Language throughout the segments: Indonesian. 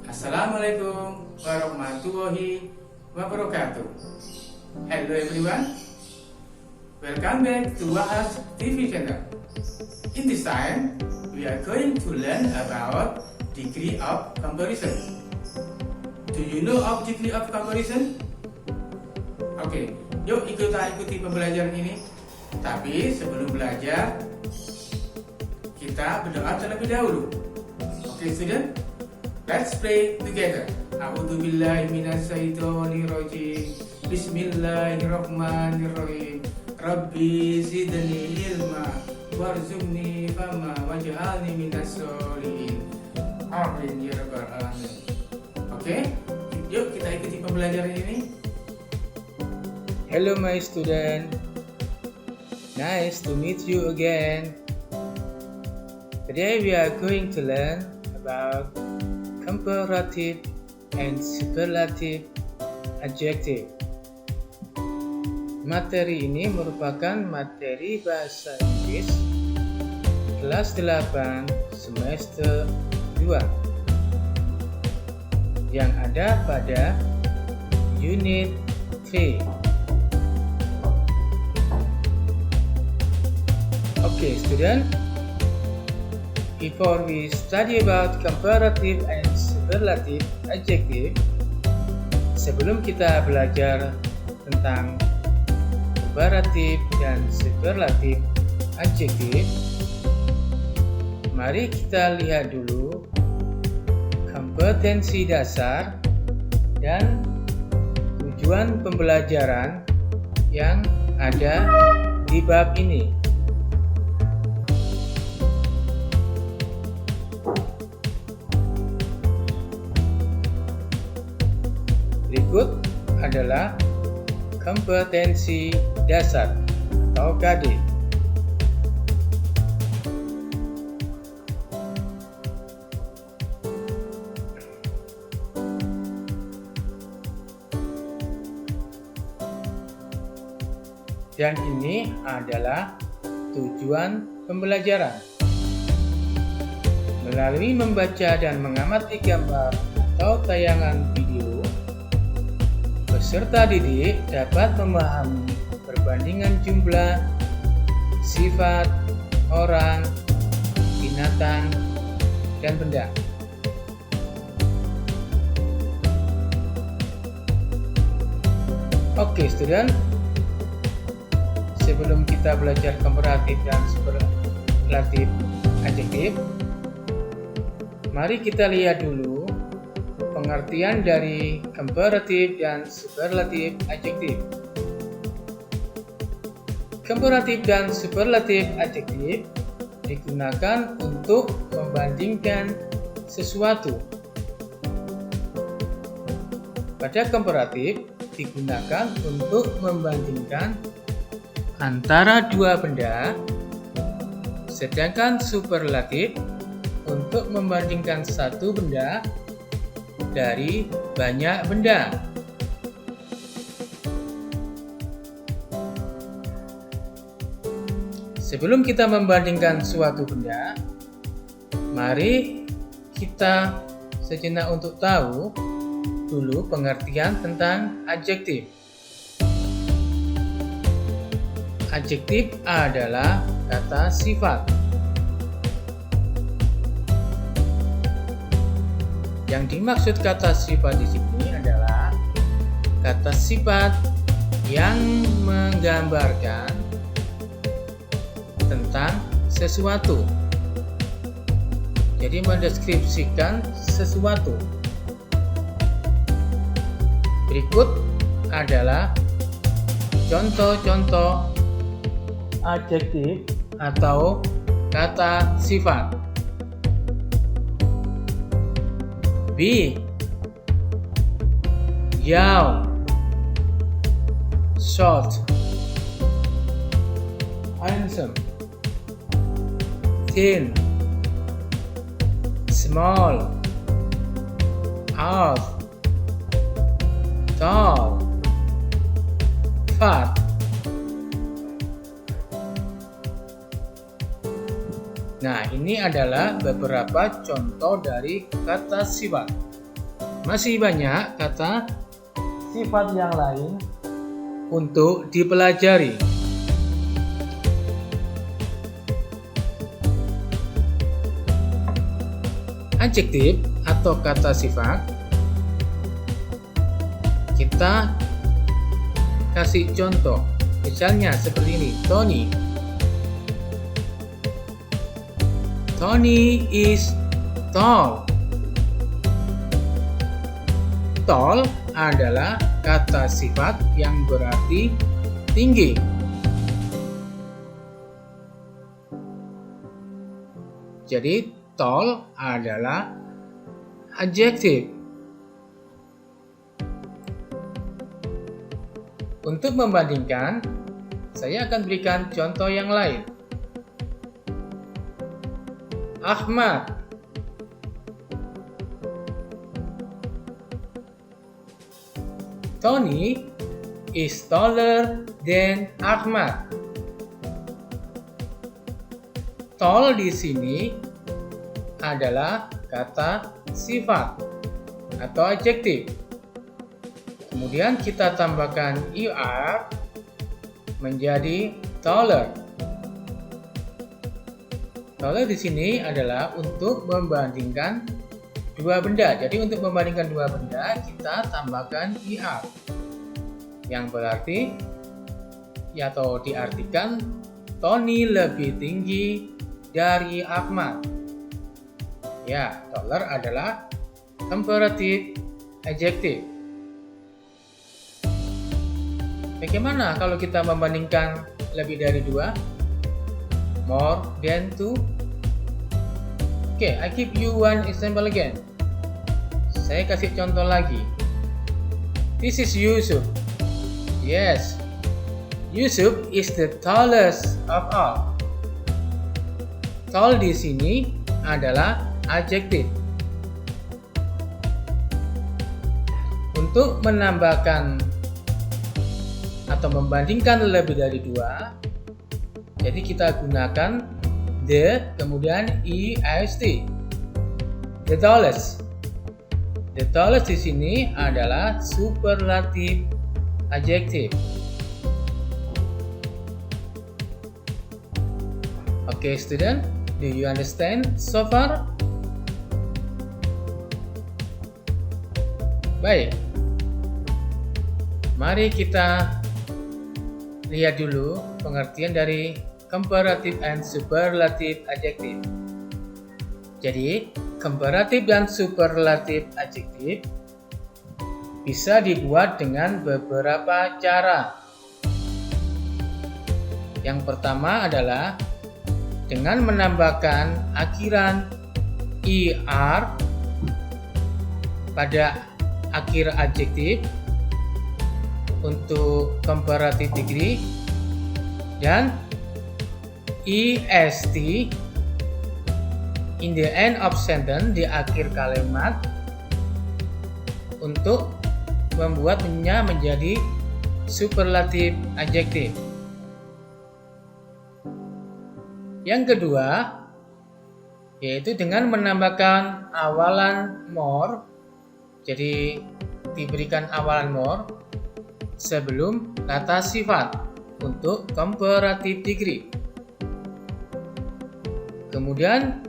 Assalamualaikum warahmatullahi wabarakatuh. Hello everyone, welcome back to Wahas TV channel. In this time, we are going to learn about degree of comparison. Do you know of degree of comparison? Oke, yuk ikuti pembelajaran ini. Tapi sebelum belajar, kita berdoa terlebih dahulu. Oke, student? Let's pray together. A'udzubillahi minasyaitonirrajim. Bismillahirrahmanirrahim. Rabbi zidni ilma warzuqni fahma waj'alni minas sholihin. Amin ya rabbal alamin. Oke, yuk kita ikuti pembelajaran ini. Hello my student. Nice to meet you again. Today we are going to learn about comparative and superlative adjective. Materi ini merupakan materi bahasa Inggris kelas 8 semester 2 yang ada pada unit 3. Okay, student. Before we study about comparative and superlative adjective, sebelum kita belajar tentang comparative dan superlative adjective, mari kita lihat dulu kompetensi dasar dan tujuan pembelajaran yang ada di bab ini. Berikut adalah kompetensi dasar atau KD. Dan ini adalah tujuan pembelajaran. Melalui membaca dan mengamati gambar atau tayangan video, peserta didik dapat memahami perbandingan jumlah, sifat, orang, binatang, dan benda. Oke, student. Sebelum kita belajar komparatif dan superlatif adjektif, mari kita lihat dulu pengertian dari comparative dan superlative adjective. Comparative dan superlative adjective digunakan untuk membandingkan sesuatu. Pada comparative digunakan untuk membandingkan antara dua benda, sedangkan superlatif untuk membandingkan satu benda dari banyak benda. Sebelum kita membandingkan suatu benda, mari kita sejenak untuk tahu dulu pengertian tentang adjektif. Adjektif adalah kata sifat. Yang dimaksud kata sifat di sini adalah kata sifat yang menggambarkan tentang sesuatu. Jadi mendeskripsikan sesuatu. Berikut adalah contoh-contoh adjektif atau kata sifat. Big, yao, short, handsome, thin, small, out, tall, fat. Nah, ini adalah beberapa contoh dari kata sifat. Masih banyak kata sifat yang lain untuk dipelajari. Adjektif atau kata sifat, kita kasih contoh. Misalnya seperti ini, Tony. Tony is tall. Tall adalah kata sifat yang berarti tinggi. Jadi tall adalah adjektif. Untuk membandingkan, saya akan berikan contoh yang lain. Ahmad. Tony is taller than Ahmad. Tall di sini adalah kata sifat atau adjektif. Kemudian kita tambahkan er menjadi taller. Taller di sini adalah untuk membandingkan dua benda. Jadi untuk membandingkan dua benda kita tambahkan er yang berarti atau diartikan Tony lebih tinggi dari Ahmad. Ya, taller adalah comparative adjective. Bagaimana kalau kita membandingkan lebih dari dua? More than two? Okay, I give you one example again. Saya kasih contoh lagi. This is Yusuf. Yes, Yusuf is the tallest of all. Tall di sini adalah adjektif. Untuk menambahkan atau membandingkan lebih dari dua, jadi kita gunakan the kemudian est. The tallest. The tallest di sini adalah superlative adjective. Okay, student, do you understand so far? Baik. Mari kita lihat dulu pengertian dari comparative and superlative adjective. Jadi, comparative dan superlative adjective bisa dibuat dengan beberapa cara. Yang pertama adalah dengan menambahkan akhiran er pada akhir adjektif untuk comparative degree dan est in the end of sentence di akhir kalimat untuk membuatnya menjadi superlative adjective. Yang kedua yaitu dengan menambahkan awalan more, jadi diberikan awalan more sebelum kata sifat untuk comparative degree. Kemudian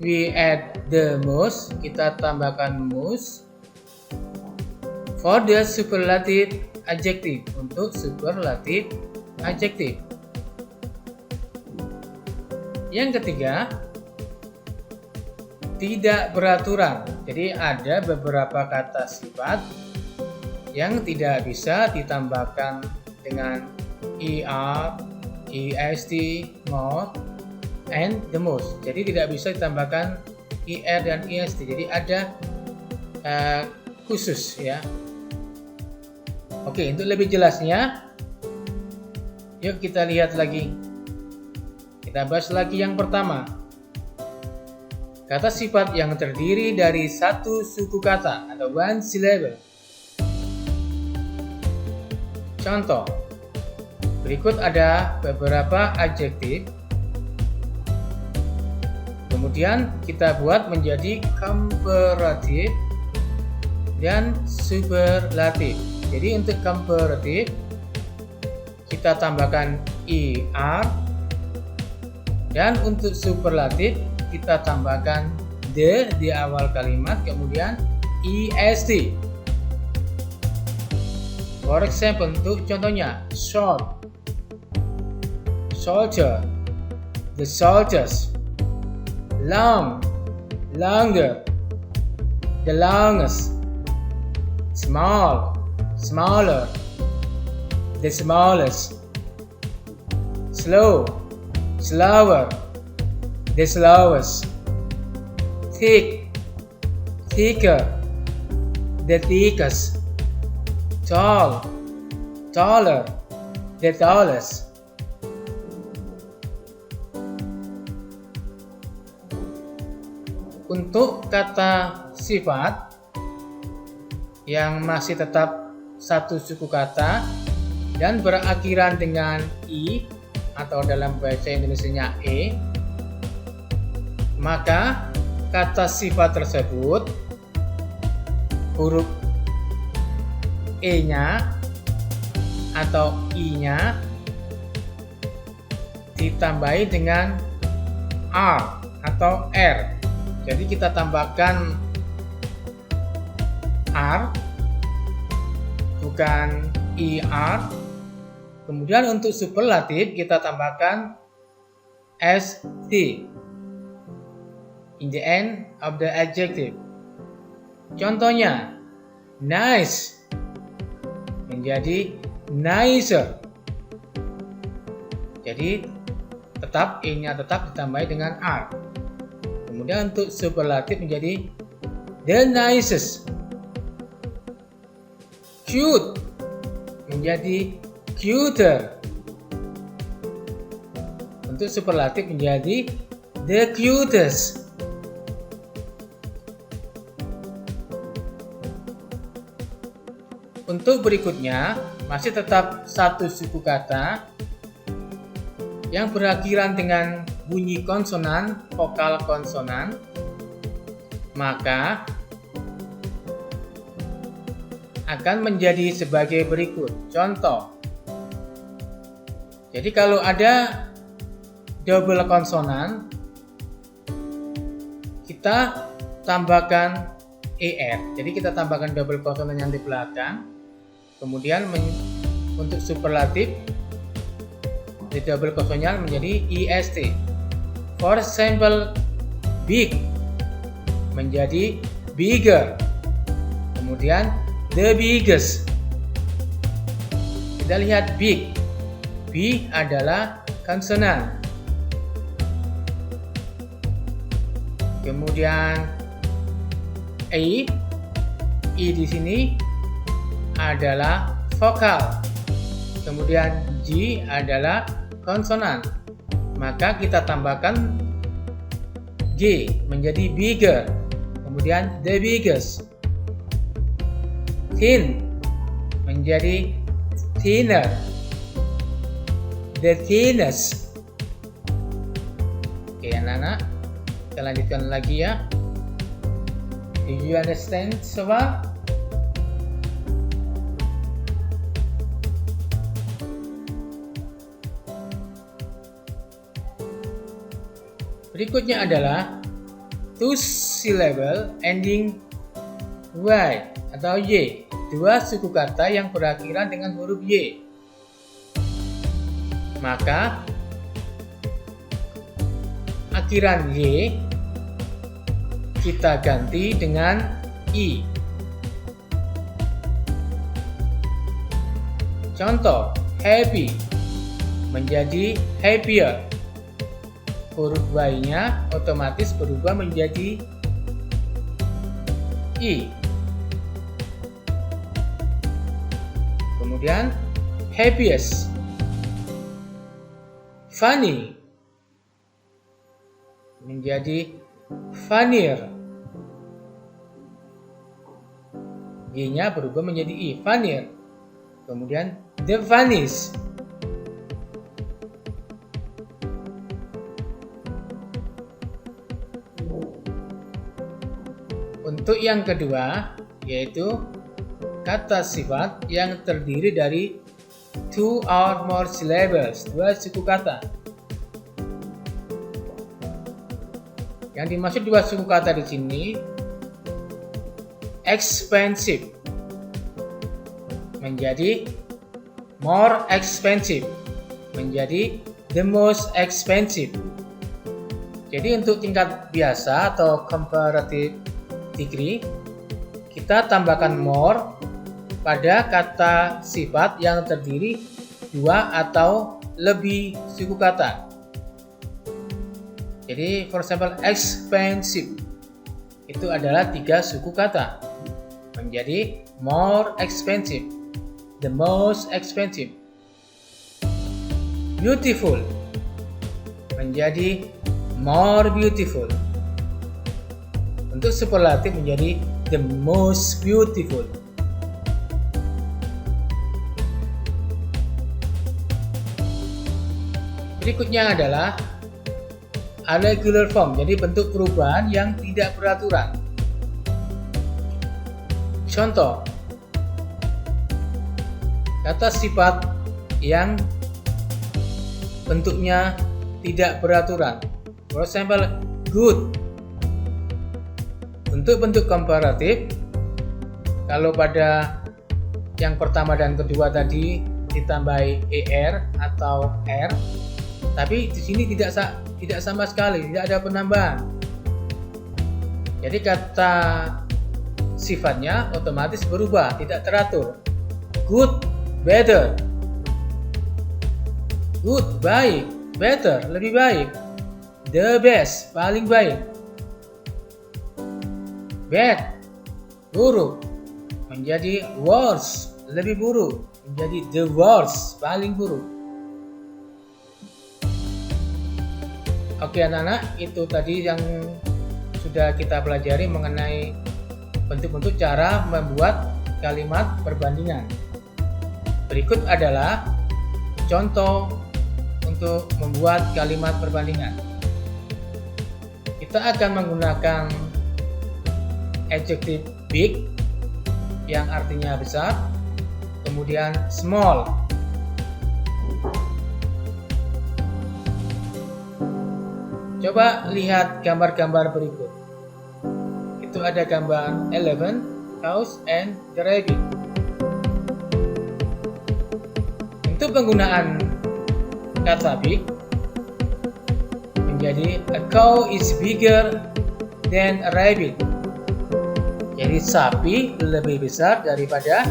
we add the most, kita tambahkan most for the superlative adjective untuk superlative adjective. Yang ketiga, tidak beraturan. Jadi ada beberapa kata sifat yang tidak bisa ditambahkan dengan er, est, more, and the most. Jadi tidak bisa ditambahkan er dan est. Jadi ada khusus ya. Oke, untuk lebih jelasnya, yuk kita lihat lagi. Kita bahas lagi yang pertama. Kata sifat yang terdiri dari satu suku kata atau one syllable. Contoh, berikut ada beberapa adjektif. Kemudian kita buat menjadi komparatif dan superlatif. Jadi untuk komparatif kita tambahkan er, dan untuk superlatif kita tambahkan the di awal kalimat, kemudian est. For example, untuk contohnya, short, soldier, the soldiers, long, longer, the longest, small, smaller, the smallest, slow, slower, the slowest, thick, thicker, the thickest, tall, taller, the tallest. Untuk kata sifat yang masih tetap satu suku kata dan berakhiran dengan i atau dalam bahasa Indonesianya e, maka kata sifat tersebut huruf e-nya atau i-nya ditambahi dengan r atau r. Jadi kita tambahkan r bukan er. Kemudian untuk superlatif kita tambahkan st in the end of the adjective. Contohnya, nice menjadi nicer. Jadi tetap e-nya tetap ditambahi dengan r. Kemudian untuk superlatif menjadi the nicest. Cute menjadi cuter. Untuk superlatif menjadi the cutest. Untuk berikutnya masih tetap satu suku kata yang berakhiran dengan bunyi konsonan, vokal konsonan, maka akan menjadi sebagai berikut. Contoh, jadi kalau ada double konsonan, kita tambahkan er. Jadi kita tambahkan double konsonan yang di belakang. Kemudian untuk superlatif di double konsonannya menjadi est. For example, big menjadi bigger. Kemudian the biggest. Kita lihat big. B adalah konsonan. Kemudian i di sini adalah vokal. Kemudian G adalah konsonan. Maka kita tambahkan G menjadi bigger. Kemudian the biggest. Thin menjadi thinner. The thinnest. Oke anak-anak, kita lanjutkan lagi ya. Do you understand so far? Berikutnya adalah two syllable ending y atau y, dua suku kata yang berakhiran dengan huruf y. Maka akhiran y kita ganti dengan i. Contoh, happy menjadi happier. Huruf y-nya otomatis berubah menjadi i. Kemudian happiest, funny menjadi funnier. G-nya berubah menjadi I, funnier. Kemudian the funniest. Untuk yang kedua, yaitu kata sifat yang terdiri dari 2 or more syllables, 2 suku kata. Yang dimaksud 2 suku kata di sini, expensive menjadi more expensive, menjadi the most expensive. Jadi untuk tingkat biasa atau comparative degree, kita tambahkan more pada kata sifat yang terdiri 2 atau lebih suku kata. Jadi for example, expensive itu adalah 3 suku kata, menjadi more expensive, the most expensive. Beautiful menjadi more beautiful. Untuk superlatif menjadi the most beautiful. Berikutnya adalah irregular form, jadi bentuk perubahan yang tidak beraturan. Contoh, kata sifat yang bentuknya tidak beraturan. For example, good. Untuk bentuk komparatif, kalau pada yang pertama dan kedua tadi ditambahi er atau r, tapi di sini tidak sama sekali, tidak ada penambahan. Jadi kata sifatnya otomatis berubah, tidak teratur. Good, better. Good, baik. Better, lebih baik. The best, paling baik. Bad, buruk, menjadi worse, lebih buruk, menjadi the worst, paling buruk. Oke anak-anak, itu tadi yang sudah kita pelajari mengenai bentuk-bentuk cara membuat kalimat perbandingan. Berikut adalah contoh untuk membuat kalimat perbandingan. Kita akan menggunakan adjective big yang artinya besar, kemudian small. Coba lihat gambar-gambar berikut. Itu ada gambar elephant, cows, and the rabbit. Untuk penggunaan kata big menjadi a cow is bigger than a rabbit. Jadi sapi lebih besar daripada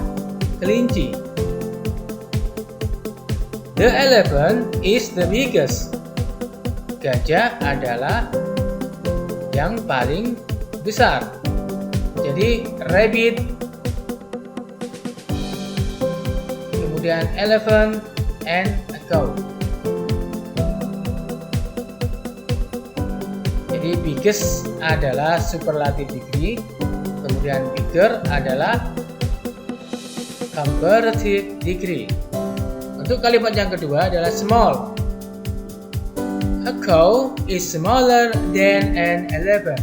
kelinci. The elephant is the biggest. Gajah adalah yang paling besar. Jadi rabbit, kemudian elephant and a cow. Jadi biggest adalah superlative degree, kemudian bigger adalah comparative degree. Untuk kalimat yang kedua adalah small. A cow is smaller than an elephant.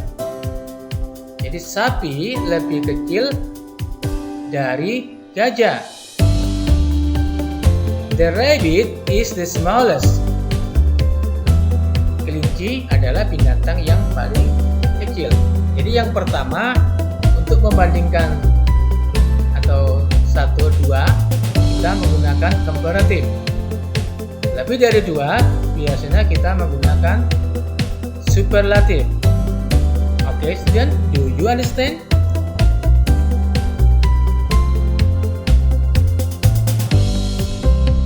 Jadi sapi lebih kecil dari gajah. The rabbit is the smallest. Kelinci adalah binatang yang paling kecil. Jadi yang pertama, untuk membandingkan atau 1, 2, kita menggunakan comparative. Lebih dari 2, biasanya kita menggunakan superlative. Oke, student, do you understand?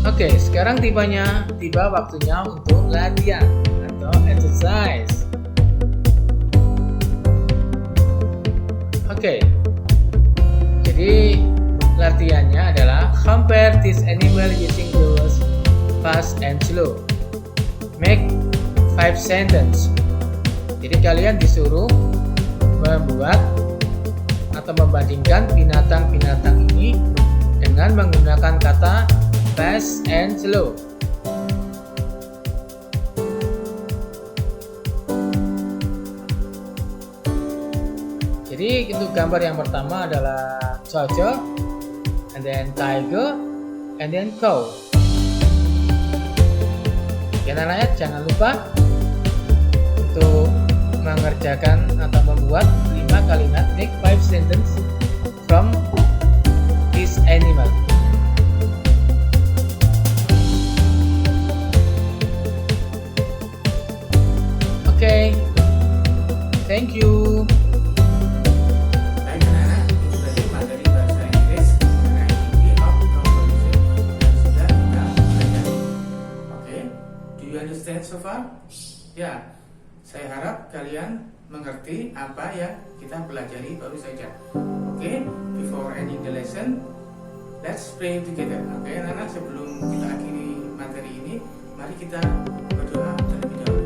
Oke, sekarang tiba waktunya untuk latihan atau exercise. Oke, jadi latihannya adalah compare this animal using the words fast and slow. Make 5 sentences. Jadi kalian disuruh membuat atau membandingkan binatang-binatang ini dengan menggunakan kata fast and slow. Jadi itu gambar yang pertama adalah cocok, and then tiger, and then cow. Ya anak-anak, jangan lupa untuk mengerjakan atau membuat 5 kalimat, make 5 sentences from this animal. Okay, thank you. Baik anak-anak, itu tadi materi bahasa Inggris mengenai the of composition yang sudah kita pelajari. Oke, do you understand so far? Ya, saya harap kalian mengerti apa yang kita pelajari baru saja. Oke, before ending the lesson, let's pray together. Oke, anak-anak, sebelum kita akhiri materi ini, mari kita berdoa terlebih dahulu.